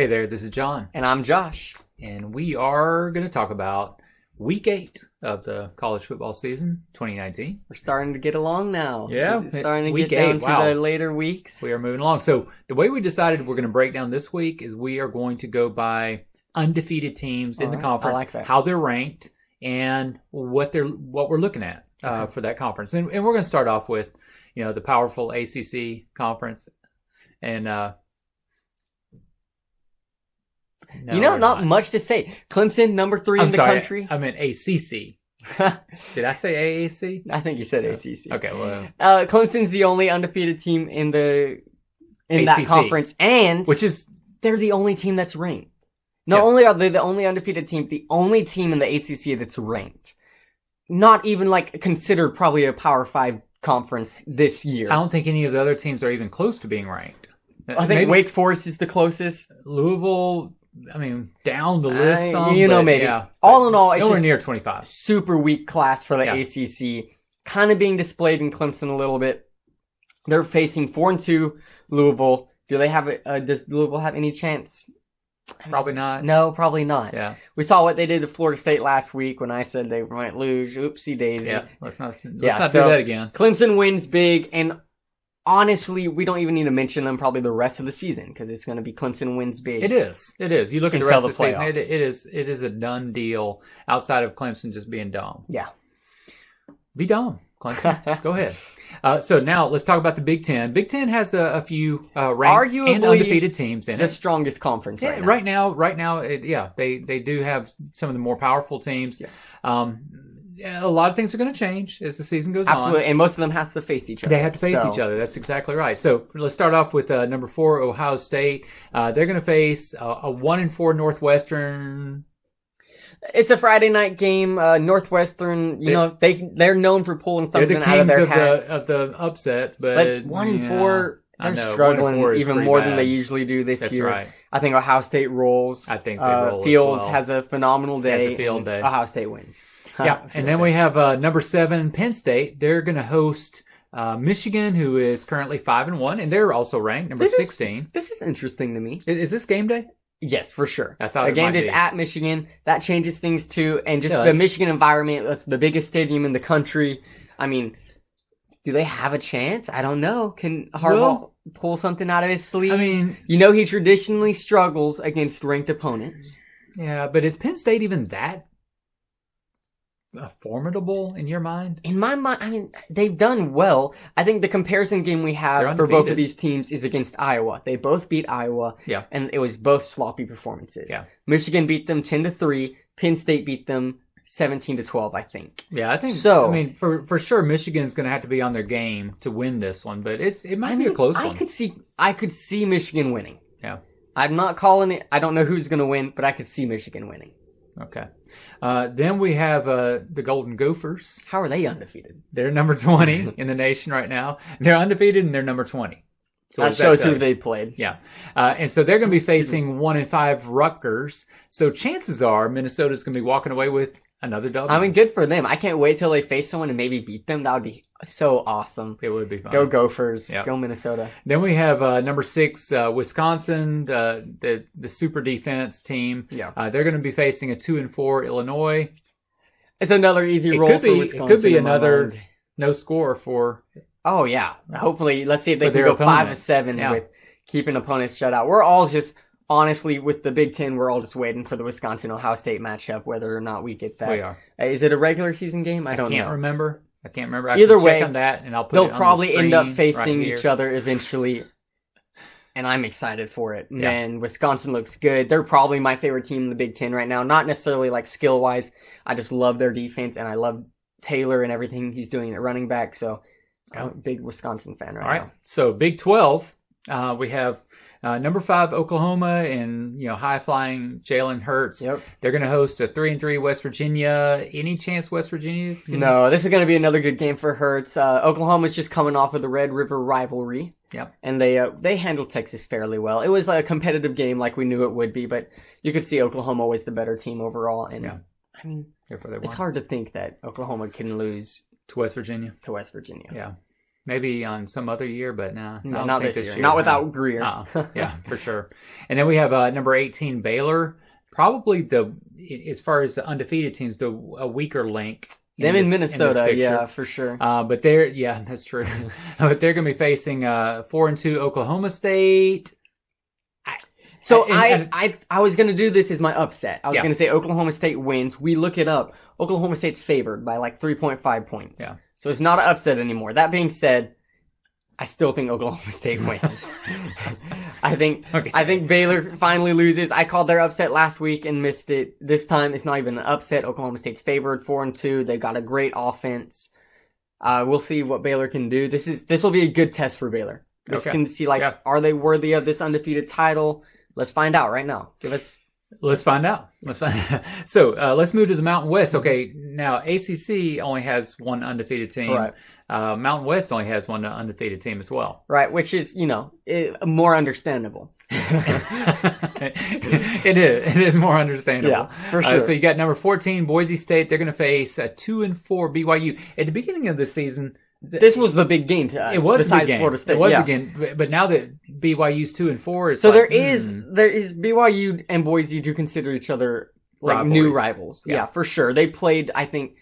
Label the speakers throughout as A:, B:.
A: Hey there, this is John.
B: And I'm Josh.
A: And we are going to talk about Week 8 of the college football season, 2019.
B: We're starting to get along now.
A: Yeah.
B: It's starting to
A: Week
B: get down
A: 8,
B: to
A: wow.
B: the later weeks.
A: We are moving along. So the way we decided we're going to break down this week is we are going to go by undefeated teams in the conference,
B: I like that.
A: how they're ranked, and what we're looking at for that conference. And we're going to start off with, the powerful ACC conference. And no,
B: not much to say. Clemson, number 3 in the country.
A: I meant ACC. Did I say AAC?
B: I think you said ACC.
A: Okay, well,
B: Clemson's the only undefeated team in that
A: ACC,
B: conference, and they're the only team that's ranked. Not only are they the only undefeated team, the only team in the ACC that's ranked. Not even considered probably a Power 5 conference this year.
A: I don't think any of the other teams are even close to being ranked.
B: I think Wake Forest is the closest.
A: Louisville, down the list some.
B: Maybe.
A: Yeah,
B: all in all, it's
A: nowhere
B: just
A: near 25.
B: Super weak class for the ACC. Kind of being displayed in Clemson a little bit. They're facing 4-2 Louisville. Does Louisville have any chance?
A: Probably not.
B: No, probably not.
A: Yeah.
B: We saw what they did to Florida State last week when I said they might lose. Oopsie daisy.
A: Yeah, let's not do that again.
B: Clemson wins big, and honestly, we don't even need to mention them probably the rest of the season because it's going to be Clemson wins big.
A: It is. You look at the rest of the
B: playoffs.
A: Season, it is a done deal outside of Clemson just being dumb.
B: Yeah.
A: Be dumb, Clemson. Go ahead. So now let's talk about the Big Ten. Big Ten has a few ranked and undefeated teams in it.
B: The strongest conference
A: right now. Right now, they do have some of the more powerful teams. Yeah. A lot of things are going to change as the season goes on.
B: Absolutely, and most of them have to face each other.
A: They have to face each other. That's exactly right. So let's start off with number 4, Ohio State. They're going to face a 1-4 Northwestern.
B: It's a Friday night game. Northwestern, they're known for pulling something out of their hats.
A: Of the upsets, but
B: 1-4, they're struggling even more than they usually do this year.
A: That's right.
B: I think Ohio State rolls.
A: I think they roll
B: Fields
A: as well.
B: has a phenomenal day.
A: Has a field day.
B: Ohio State wins.
A: Yeah, and then we have number 7, Penn State. They're going to host Michigan, who is currently 5-1, and they're also ranked number 16.
B: This is interesting to me.
A: Is this game day?
B: Yes, for sure.
A: I thought
B: the game is at Michigan. That changes things too, and just the Michigan environment. That's the biggest stadium in the country. Do they have a chance? I don't know. Can Harbaugh pull something out of his sleeve? He traditionally struggles against ranked opponents.
A: Yeah, but is Penn State even that formidable in your mind?
B: In my mind, they've done well. I think the comparison game we have for both of these teams is against Iowa. They both beat Iowa.
A: Yeah.
B: And it was both sloppy performances.
A: Yeah.
B: Michigan beat them 10-3. Penn State beat them 17-12, I think.
A: Yeah, I think so. For sure Michigan's going to have to be on their game to win this one, but it might be a close one.
B: I could see Michigan winning.
A: Yeah.
B: I'm not calling it. I don't know who's going to win, but I could see Michigan winning.
A: Okay. Then we have the Golden Gophers.
B: How are they undefeated?
A: They're number 20 in the nation right now. They're undefeated and they're number 20. So
B: that shows who they played.
A: Yeah. And so they're going to be facing 1-5 Rutgers. So chances are Minnesota's going to be walking away with another W.
B: Good for them. I can't wait till they face someone and maybe beat them. That would be so awesome.
A: It would be fun.
B: Go Gophers.
A: Yep.
B: Go Minnesota.
A: Then we have number 6, Wisconsin, the super defense team.
B: Yeah.
A: They're going to be facing a 2-4 Illinois.
B: It's another easy roll for Wisconsin.
A: It could be another no score for...
B: Oh, yeah. Hopefully, let's see if they can go 5-7 with keeping opponents shut out. We're all just... Honestly, with the Big Ten, we're all just waiting for the Wisconsin-Ohio State matchup, whether or not we get that.
A: We are.
B: Is it a regular season game? I don't know.
A: I can't remember.
B: Either way,
A: check on that, and I'll put
B: they'll
A: it on
B: probably
A: the screen
B: end up facing
A: right
B: each other eventually, and I'm excited for it.
A: Yeah.
B: And Wisconsin looks good. They're probably my favorite team in the Big Ten right now. Not necessarily skill-wise. I just love their defense, and I love Taylor and everything he's doing at running back. So I'm a big Wisconsin fan right now.
A: All right. So Big 12, we have... number 5, Oklahoma, and high-flying Jalen Hurts.
B: Yep.
A: They're going to host a 3-3 West Virginia. Any chance West Virginia?
B: No, this is going to be another good game for Hurts. Oklahoma's just coming off of the Red River rivalry.
A: Yep.
B: And they handled Texas fairly well. It was a competitive game like we knew it would be, but you could see Oklahoma was the better team overall. And it's hard to think that Oklahoma can lose
A: to West Virginia.
B: Yeah.
A: Maybe on some other year, but no,
B: not this year. Not without Greer.
A: Yeah, for sure. And then we have number 18 Baylor, probably as far as the undefeated teams, a weaker link.
B: Them in Minnesota, yeah, for sure.
A: But that's true. But they're going to be facing 4-2 Oklahoma State.
B: So I was going to do this as my upset. I was going to say Oklahoma State wins. We look it up. Oklahoma State's favored by like 3.5 points.
A: Yeah.
B: So it's not an upset anymore. That being said, I still think Oklahoma State wins. I think Baylor finally loses. I called their upset last week and missed it. This time it's not even an upset. Oklahoma State's favored 4-2. They got a great offense. We'll see what Baylor can do. This will be a good test for Baylor. This can see are they worthy of this undefeated title? Let's find out right now.
A: Let's find out. So let's move to the Mountain West. Okay, now ACC only has one undefeated team.
B: Right.
A: Mountain West only has one undefeated team as well.
B: Right, which is, more understandable.
A: It is more understandable.
B: Yeah, for sure.
A: So you got number 14, Boise State. They're going to face a 2-4 BYU. At the beginning of the season,
B: this was the big game to us.
A: It was
B: besides
A: the game.
B: Florida State.
A: It was the game. But now that BYU's 2-4,
B: so there is BYU and Boise do consider each other like new rivals. Yeah, for sure. They played, I think,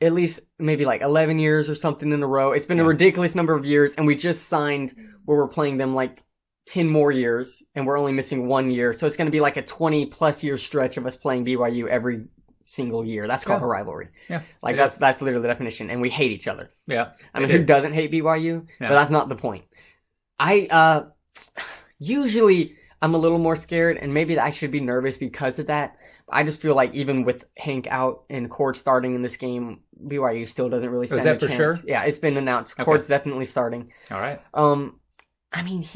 B: at least maybe like 11 years or something in a row. It's been a ridiculous number of years, and we just signed where we're playing them like 10 more years, and we're only missing 1 year. So it's going to be like a 20+ year stretch of us playing BYU every single year. That's called a rivalry.
A: Yeah.
B: Like that's literally the definition, and we hate each other.
A: Yeah.
B: I mean, who doesn't hate BYU? Yeah. But that's not the point. Usually I'm a little more scared, and maybe I should be nervous because of that. I just feel like even with Hank out and Cord starting in this game, BYU still doesn't really stand a chance.
A: Is that for sure?
B: Yeah, it's been announced. Cord's definitely starting.
A: All right.
B: I mean,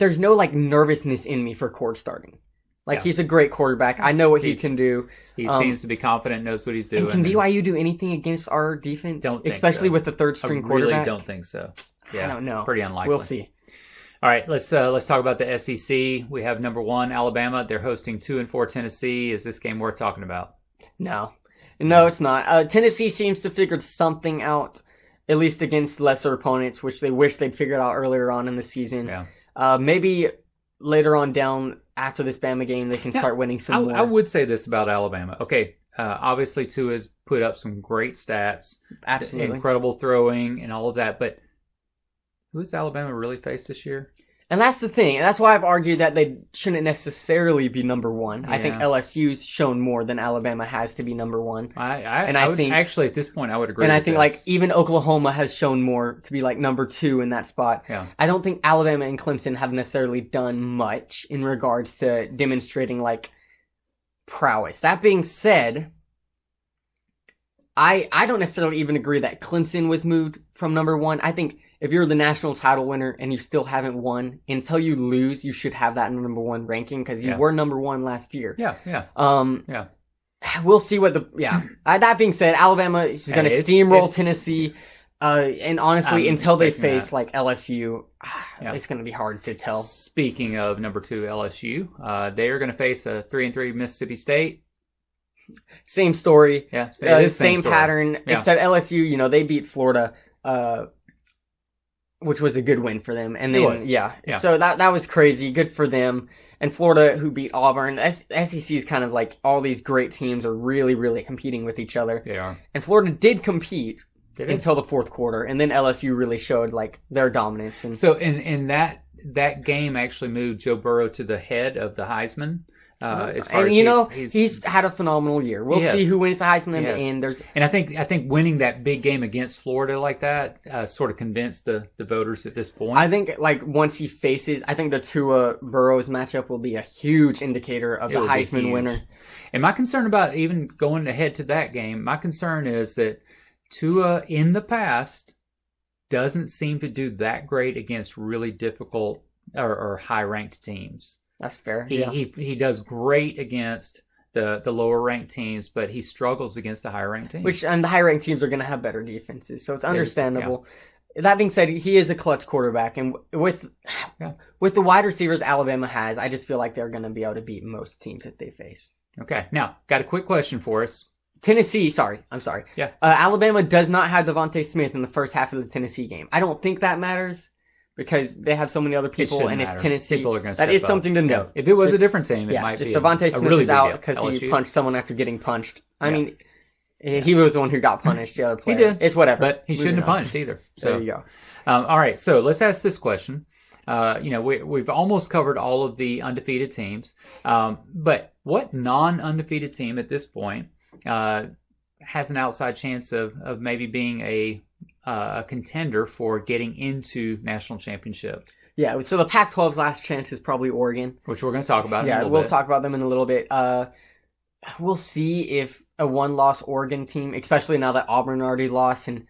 B: there's no like nervousness in me for Cord starting. Like he's a great quarterback. I know what he can do.
A: He seems to be confident, knows what he's doing.
B: And can BYU do anything against our defense?
A: Don't think
B: especially
A: so.
B: with the third string quarterback.
A: I really don't think so. Yeah,
B: I don't know.
A: Pretty unlikely.
B: We'll see.
A: All right, let's talk about the SEC. We have number 1 Alabama. They're hosting 2-4 Tennessee. Is this game worth talking about?
B: No, it's not. Tennessee seems to figure something out, at least against lesser opponents, which they wish they'd figured out earlier on in the season.
A: Yeah.
B: Maybe later on down after this Bama game, they can start winning some more.
A: I would say this about Alabama. Okay, obviously Tua's put up some great stats.
B: Absolutely.
A: Incredible throwing and all of that, but who has Alabama really faced this year?
B: And that's the thing. That's why I've argued that they shouldn't necessarily be number 1. Yeah. I think LSU's shown more than Alabama has to be number 1.
A: I think actually at this point I would agree.
B: And
A: with
B: I think
A: this.
B: like even Oklahoma has shown more to be like number 2 in that spot.
A: Yeah.
B: I don't think Alabama and Clemson have necessarily done much in regards to demonstrating like prowess. That being said, I don't necessarily even agree that Clemson was moved from number 1. I think if you're the national title winner and you still haven't won, until you lose, you should have that in number 1 ranking because you were number 1 last year.
A: Yeah.
B: We'll see what that being said, Alabama is going to steamroll Tennessee. And honestly, until they face like LSU, it's going to be hard to tell.
A: Speaking of number 2 LSU, they are going to face a 3-3 Mississippi State.
B: Same story.
A: Yeah.
B: Same pattern, except LSU, they beat Florida, which was a good win for them. And then, so that was crazy. Good for them. And Florida, who beat Auburn. SEC is kind of like all these great teams are really, really competing with each other.
A: They are.
B: And Florida did compete until the fourth quarter. And then LSU really showed like their dominance. And
A: so in that game actually moved Joe Burrow to the head of the Heisman. As far as
B: he's had a phenomenal year. We'll see who wins the Heisman in the end.
A: And I think winning that big game against Florida like that sort of convinced the voters at this point.
B: I think like once he faces, I think the Tua Burrows matchup will be a huge indicator of the Heisman winner.
A: And my concern about even going ahead to that game, my concern is that Tua in the past doesn't seem to do that great against really difficult or high ranked teams.
B: That's fair.
A: He does great against the lower ranked teams, but he struggles against the higher ranked teams.
B: And the higher ranked teams are going to have better defenses, so it's understandable. That being said, he is a clutch quarterback, and with the wide receivers Alabama has, I just feel like they're going to be able to beat most teams that they face.
A: Okay, now got a quick question for us.
B: Tennessee, sorry, I'm sorry.
A: Yeah.
B: Alabama does not have Devontae Smith in the first half of the Tennessee game. I don't think that matters because they have so many other people, and it's
A: matter.
B: Tennessee.
A: People are going to
B: that
A: step
B: is
A: up.
B: something to
A: Yeah.
B: note.
A: If it was a different team, it might
B: just
A: be
B: Devontae
A: a
B: Smith
A: really
B: is
A: big
B: out
A: deal.
B: because he
A: LSU.
B: punched someone after getting punched. I mean, he was the one who got punished. The other player.
A: He did.
B: It's whatever.
A: But he shouldn't have
B: Moving on.
A: punched either. So
B: There you go.
A: all right, so let's ask this question. We've almost covered all of the undefeated teams, but what non-undefeated team at this point has an outside chance of maybe being a contender for getting into national championship?
B: Yeah, so the Pac-12's last chance is probably Oregon.
A: Which we're going to talk about in a
B: Yeah,
A: little
B: we'll
A: bit.
B: talk about them in a little bit. We'll see if a one-loss Oregon team, especially now that Auburn already lost, and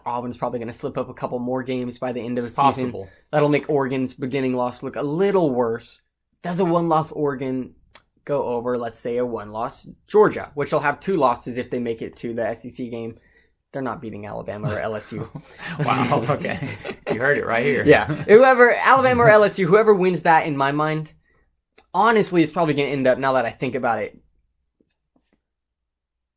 B: Auburn's probably going to slip up a couple more games by the end of the season.
A: Possible.
B: That'll make Oregon's beginning loss look a little worse. Does a one-loss Oregon go over, let's say, a one-loss Georgia, which will have 2 losses if they make it to the SEC game? They're not beating Alabama or LSU.
A: Wow, okay. You heard it right here.
B: Yeah. Alabama or LSU, whoever wins that in my mind, honestly, it's probably going to end up, now that I think about it,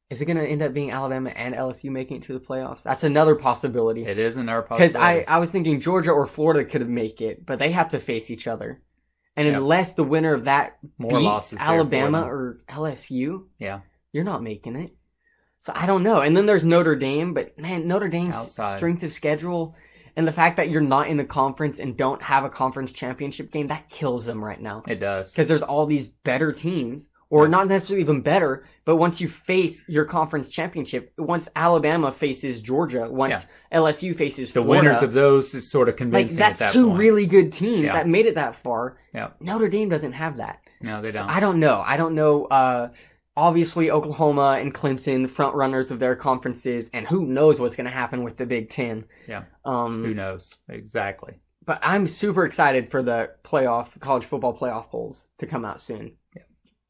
B: is it going to end up being Alabama and LSU making it to the playoffs? That's another possibility.
A: It is another
B: Because
A: possibility.
B: I was thinking Georgia or Florida could make it, but they have to face each other. And
A: Yep.
B: unless the winner of that
A: More
B: beats
A: losses there for
B: Alabama
A: them.
B: or LSU,
A: Yeah.
B: you're not making it. So I don't know. And then there's Notre Dame, but man, Notre Dame's
A: Outside.
B: strength of schedule and the fact that you're not in the conference and don't have a conference championship game, that kills them right now.
A: It does.
B: Because there's all these better teams, or not necessarily even better, but once you face your conference championship, once Alabama faces Georgia, once LSU faces
A: The
B: Florida,
A: winners of those is sort of
B: like
A: convincing
B: that's
A: at that
B: two
A: point.
B: really good teams
A: Yeah.
B: that made it that far.
A: Yeah.
B: Notre Dame doesn't have that.
A: No, they
B: So
A: don't.
B: I don't know. Obviously, Oklahoma and Clemson, front runners of their conferences, and who knows what's going to happen with the Big Ten.
A: Yeah. Who knows? Exactly.
B: But I'm super excited for the college football playoff polls to come out soon.
A: Yeah.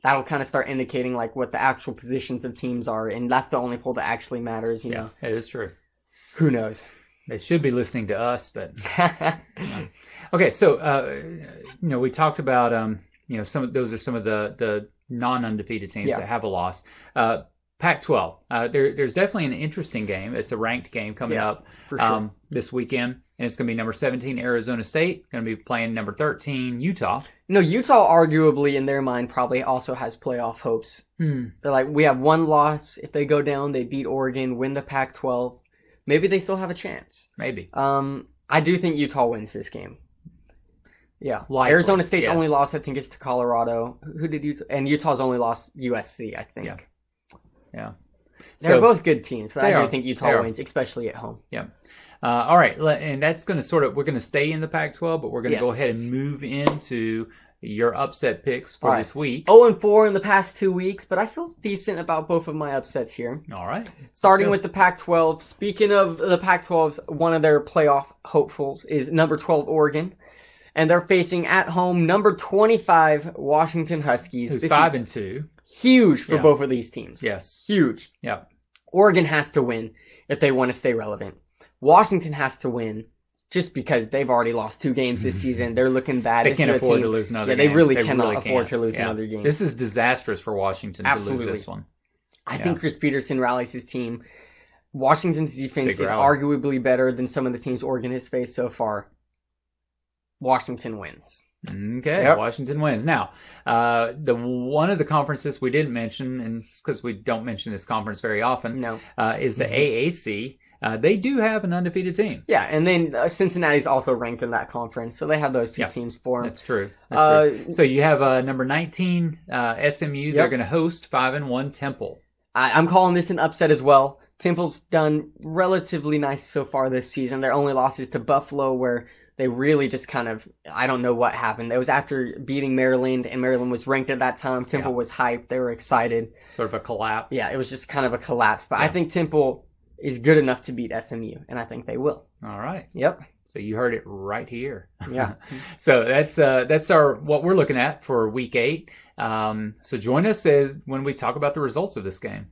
B: That'll kind of start indicating like what the actual positions of teams are, and that's the only poll that actually matters. You know,
A: It is true.
B: who knows?
A: They should be listening to us, but okay. So we talked about those are some of the non-undefeated teams that have a loss. Pac-12. There's definitely an interesting game. It's a ranked game coming up
B: for sure.
A: this weekend, and it's going to be number 17 Arizona State going to be playing number 13 Utah.
B: No, Utah arguably in their mind probably also has playoff hopes. They're like, we have one loss. If they go down, they beat Oregon, win the Pac-12. Maybe they still have a chance.
A: Maybe.
B: I do think Utah wins this game. Yeah.
A: Likely,
B: Arizona State's
A: yes.
B: only loss, I think, is to Colorado. Who did Utah? And Utah's only lost USC, I think.
A: Yeah.
B: They're both good teams, but I
A: are.
B: do think
A: They
B: Utah
A: are.
B: wins, especially at home.
A: Yeah. All right. And that's going to we're going to stay in the Pac-12, but we're going to go ahead and move into your upset picks for this week.
B: 0-4 in the past 2 weeks, but I feel decent about both of my upsets here.
A: All right.
B: Starting with the Pac-12. Speaking of the Pac-12's, one of their playoff hopefuls is number 12 Oregon. And they're facing at home number 25 Washington Huskies.
A: Who's
B: This
A: 5-2.
B: huge for both of these teams.
A: Yes.
B: Huge.
A: Yeah.
B: Oregon has to win if they want to stay relevant. Washington has to win just because they've already lost 2 games this season. They're looking bad.
A: They
B: This
A: can't
B: is a
A: afford
B: team-
A: to lose another
B: Yeah,
A: game.
B: they really cannot afford
A: can't.
B: to lose another game.
A: This is disastrous for Washington to
B: Absolutely.
A: lose this one.
B: I think Chris Peterson rallies his team. Washington's defense
A: big
B: is
A: rally.
B: arguably better than some of the teams Oregon has faced so far. Washington wins.
A: Okay,
B: Yep.
A: Washington wins. Now, the one of the conferences we didn't mention, and it's because we don't mention this conference very often,
B: No.
A: is the AAC. They do have an undefeated team.
B: Yeah, and then Cincinnati's also ranked in that conference, so they have those 2 teams for them.
A: That's true. That's true. So you have number 19 SMU. They're going to host 5-1 Temple.
B: I'm calling this an upset as well. Temple's done relatively nice so far this season. Their only loss is to Buffalo, where they really just kind of, I don't know what happened. It was after beating Maryland, and Maryland was ranked at that time. Temple was hyped. They were excited.
A: Sort of a collapse.
B: Yeah, it was just kind of a collapse. But I think Temple is good enough to beat SMU, and I think they will.
A: All right.
B: Yep.
A: So you heard it right here.
B: Yeah.
A: So that's what we're looking at for week 8. So join us when we talk about the results of this game.